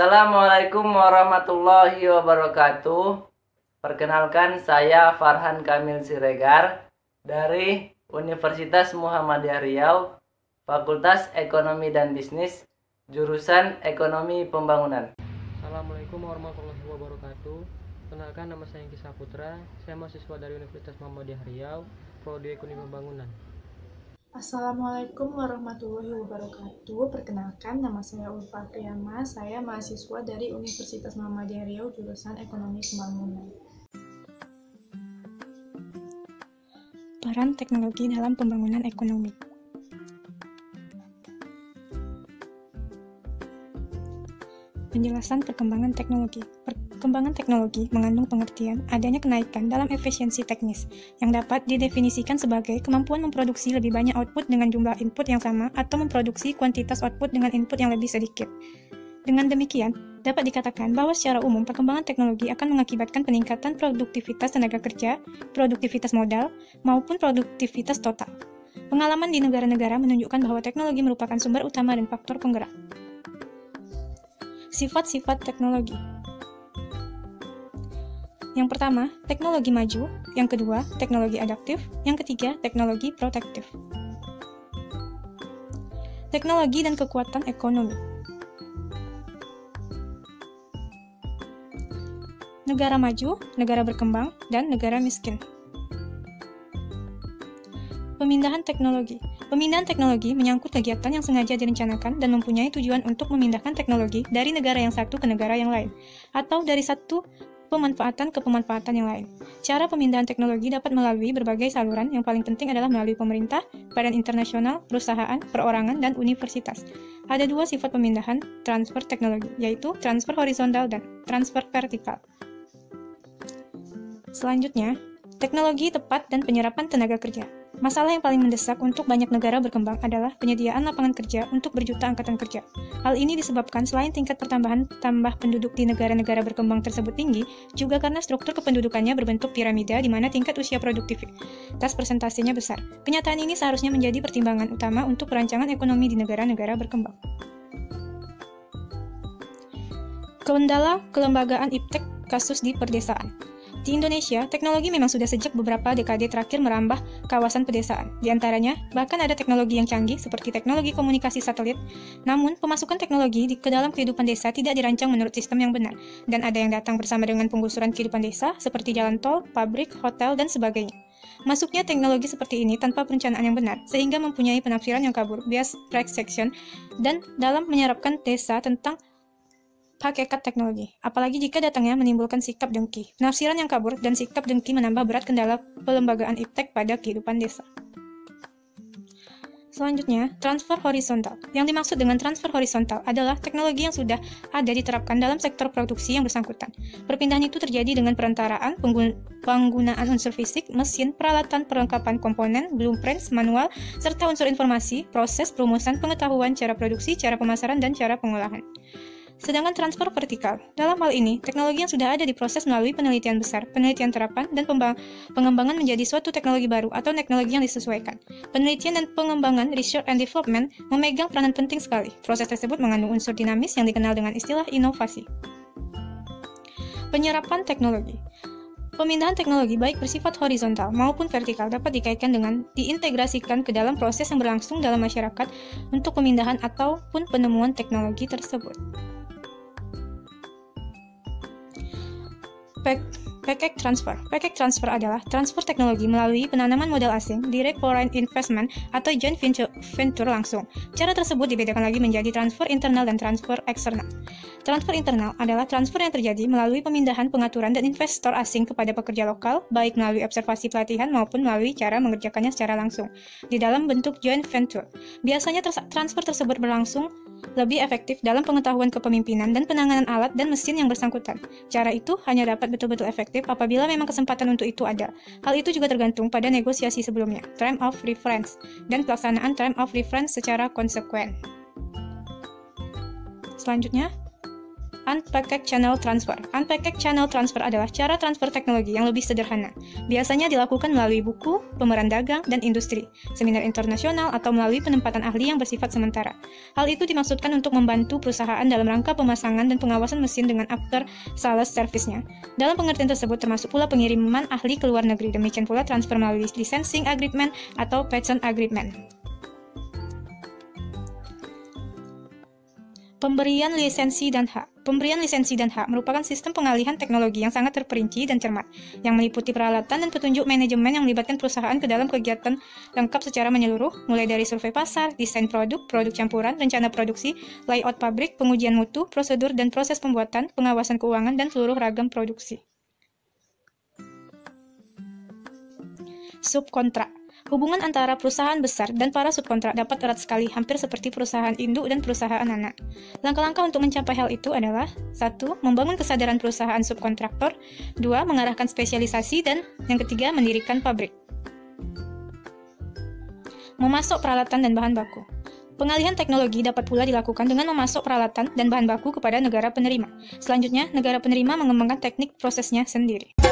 Assalamualaikum warahmatullahi wabarakatuh. Perkenalkan, saya Farhan Kamil Siregar dari Universitas Muhammadiyah Riau, Fakultas Ekonomi dan Bisnis, jurusan Ekonomi Pembangunan. Assalamualaikum warahmatullahi wabarakatuh. Kenalkan, nama saya Engki Saputra. Saya mahasiswa dari Universitas Muhammadiyah Riau, Prodi Ekonomi Pembangunan. Assalamualaikum warahmatullahi wabarakatuh. Perkenalkan, nama saya Ulfa Priyama. Saya mahasiswa dari Universitas Muhammadiyah Riau, jurusan Ekonomi Pembangunan. Peran teknologi dalam pembangunan ekonomi. Penjelasan perkembangan teknologi. Perkembangan teknologi mengandung pengertian adanya kenaikan dalam efisiensi teknis yang dapat didefinisikan sebagai kemampuan memproduksi lebih banyak output dengan jumlah input yang sama atau memproduksi kuantitas output dengan input yang lebih sedikit. Dengan demikian, dapat dikatakan bahwa secara umum perkembangan teknologi akan mengakibatkan peningkatan produktivitas tenaga kerja, produktivitas modal, maupun produktivitas total. Pengalaman di negara-negara menunjukkan bahwa teknologi merupakan sumber utama dan faktor penggerak. Sifat-sifat teknologi. Yang pertama, teknologi maju. Yang kedua, teknologi adaptif. Yang ketiga, teknologi protektif. Teknologi dan kekuatan ekonomi. Negara maju, negara berkembang, dan negara miskin. Pemindahan teknologi. Pemindahan teknologi menyangkut kegiatan yang sengaja direncanakan dan mempunyai tujuan untuk memindahkan teknologi dari negara yang satu ke negara yang lain, atau dari satu pemanfaatan ke pemanfaatan yang lain. Cara pemindahan teknologi dapat melalui berbagai saluran, yang paling penting adalah melalui pemerintah, badan internasional, perusahaan, perorangan, dan universitas. Ada dua sifat pemindahan transfer teknologi, yaitu transfer horizontal dan transfer vertikal. Selanjutnya, teknologi tepat dan penyerapan tenaga kerja. Masalah yang paling mendesak untuk banyak negara berkembang adalah penyediaan lapangan kerja untuk berjuta angkatan kerja. Hal ini disebabkan selain tingkat pertambahan penduduk di negara-negara berkembang tersebut tinggi, juga karena struktur kependudukannya berbentuk piramida di mana tingkat usia produktivitas persentasenya besar. Kenyataan ini seharusnya menjadi pertimbangan utama untuk perancangan ekonomi di negara-negara berkembang. Kendala kelembagaan iptek kasus di perdesaan. Di Indonesia, teknologi memang sudah sejak beberapa dekade terakhir merambah kawasan pedesaan. Di antaranya, bahkan ada teknologi yang canggih seperti teknologi komunikasi satelit. Namun, pemasukan teknologi ke dalam kehidupan desa tidak dirancang menurut sistem yang benar, dan ada yang datang bersama dengan penggusuran kehidupan desa seperti jalan tol, pabrik, hotel, dan sebagainya. Masuknya teknologi seperti ini tanpa perencanaan yang benar, sehingga mempunyai penafsiran yang kabur, bias perception, dan dalam menyerapkan desa tentang hakikat teknologi, apalagi jika datangnya menimbulkan sikap dengki. Penafsiran yang kabur dan sikap dengki menambah berat kendala pelembagaan iptek pada kehidupan desa. Selanjutnya, transfer horizontal. Yang dimaksud dengan transfer horizontal adalah teknologi yang sudah ada diterapkan dalam sektor produksi yang bersangkutan. Perpindahan itu terjadi dengan perantaraan penggunaan unsur fisik, mesin, peralatan perlengkapan komponen, blueprints, manual, serta unsur informasi, proses, perumusan, pengetahuan, cara produksi, cara pemasaran, dan cara pengolahan. Sedangkan transfer vertikal, dalam hal ini, teknologi yang sudah ada diproses melalui penelitian besar, penelitian terapan, dan pengembangan menjadi suatu teknologi baru atau teknologi yang disesuaikan. Penelitian dan pengembangan, research and development, memegang peranan penting sekali. Proses tersebut mengandung unsur dinamis yang dikenal dengan istilah inovasi. Penyerapan teknologi. Pemindahan teknologi baik bersifat horizontal maupun vertikal dapat dikaitkan dengan diintegrasikan ke dalam proses yang berlangsung dalam masyarakat untuk pemindahan ataupun penemuan teknologi tersebut. Packet transfer. Packet transfer adalah transfer teknologi melalui penanaman modal asing, direct foreign investment, atau joint venture langsung. Cara tersebut dibedakan lagi menjadi transfer internal dan transfer eksternal. Transfer internal adalah transfer yang terjadi melalui pemindahan pengaturan dan investor asing kepada pekerja lokal, baik melalui observasi pelatihan maupun melalui cara mengerjakannya secara langsung, di dalam bentuk joint venture. Biasanya transfer tersebut berlangsung lebih efektif dalam pengetahuan kepemimpinan dan penanganan alat dan mesin yang bersangkutan. Cara itu hanya dapat betul-betul efektif apabila memang kesempatan untuk itu ada. Hal itu juga tergantung pada negosiasi sebelumnya, term of reference, dan pelaksanaan term of reference secara konsekuen. Selanjutnya, Unpacked Channel Transfer. Unpacked Channel Transfer adalah cara transfer teknologi yang lebih sederhana. Biasanya dilakukan melalui buku, pemeran dagang, dan industri, seminar internasional, atau melalui penempatan ahli yang bersifat sementara. Hal itu dimaksudkan untuk membantu perusahaan dalam rangka pemasangan dan pengawasan mesin dengan after sales service-nya. Dalam pengertian tersebut termasuk pula pengiriman ahli ke luar negeri, demikian pula transfer melalui licensing agreement atau patent agreement. Pemberian lisensi dan hak. Pemberian lisensi dan hak merupakan sistem pengalihan teknologi yang sangat terperinci dan cermat, yang meliputi peralatan dan petunjuk manajemen yang melibatkan perusahaan ke dalam kegiatan lengkap secara menyeluruh, mulai dari survei pasar, desain produk, produk campuran, rencana produksi, layout pabrik, pengujian mutu, prosedur dan proses pembuatan, pengawasan keuangan, dan seluruh ragam produksi. Subkontrak. Hubungan antara perusahaan besar dan para subkontrak dapat erat sekali, hampir seperti perusahaan induk dan perusahaan anak. Langkah-langkah untuk mencapai hal itu adalah 1. Membangun kesadaran perusahaan subkontraktor, 2. Mengarahkan spesialisasi, dan yang ketiga, mendirikan pabrik. Memasok peralatan dan bahan baku. Pengalihan teknologi dapat pula dilakukan dengan memasok peralatan dan bahan baku kepada negara penerima. Selanjutnya, negara penerima mengembangkan teknik prosesnya sendiri.